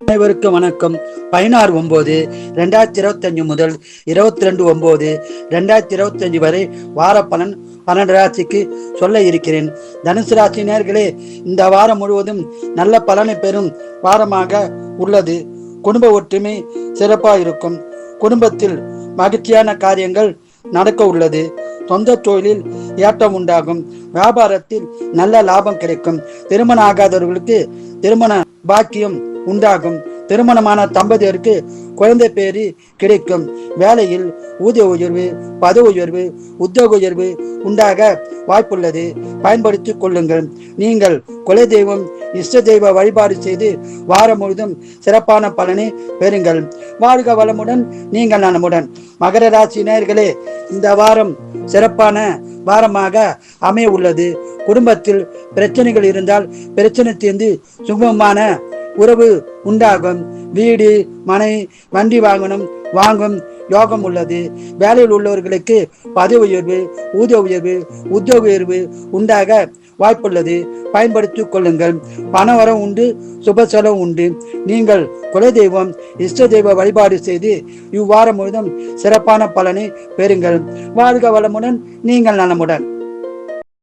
அனைவருக்கும் வணக்கம். 16/9/2025 முதல் 22/9/2025 வரை வார பலன் 12 ராசிக்கு சொல்ல இருக்கிறேன். தனுசு ராசி நேயர்களே, இந்த வாரம் முழுவதும் நல்ல பலனை பெறும் வாரமாக உள்ளது. குடும்ப ஒற்றுமை சிறப்பாக இருக்கும். குடும்பத்தில் மகிழ்ச்சியான காரியங்கள் நடக்க உள்ளது. சொந்த தொழிலில் ஏற்றம் உண்டாகும். வியாபாரத்தில் நல்ல லாபம் கிடைக்கும். திருமணம் ஆகாதவர்களுக்கு திருமண பாக்கியம் உண்டாகும். திருமணமான தம்பதியருக்கு குழந்தை பேரு கிடைக்கும். வேலையில் ஊதிய உயர்வு, பதவி உயர்வு, உத்தியோக உயர்வு உண்டாக வாய்ப்புள்ளது. பயன்படுத்திக் கொள்ளுங்கள். நீங்கள் குல தெய்வம், இஷ்ட தெய்வ வழிபாடு செய்து வாரம் முழுதும் சிறப்பான பலனை பெறுங்கள். வாழ்க வளமுடன், நீங்கள் நலமுடன். மகர ராசி நேயர்களே, இந்த வாரம் சிறப்பான வாரமாக அமைய உள்ளது. குடும்பத்தில் பிரச்சனைகள் இருந்தால் பிரச்சனை தீர்ந்து சுகமான உறவு உண்டாகும். வீடு, மனை, வண்டி வாங்கும் யோகம் உள்ளது. வேலையில் உள்ளவர்களுக்கு பதவி உயர்வு, ஊதிய உயர்வு, உத்தியோக உயர்வு உண்டாக வாய்ப்புள்ளது. பயன்படுத்திக் கொள்ளுங்கள். பணவரம் உண்டு, சுப செலவு உண்டு. நீங்கள் குலதெய்வம், இஷ்ட தெய்வ வழிபாடு செய்து இவ்வாரம் முழுதும் சிறப்பான பலனை பெறுங்கள். வாழ்க வளமுடன், நீங்கள் நலமுடன்.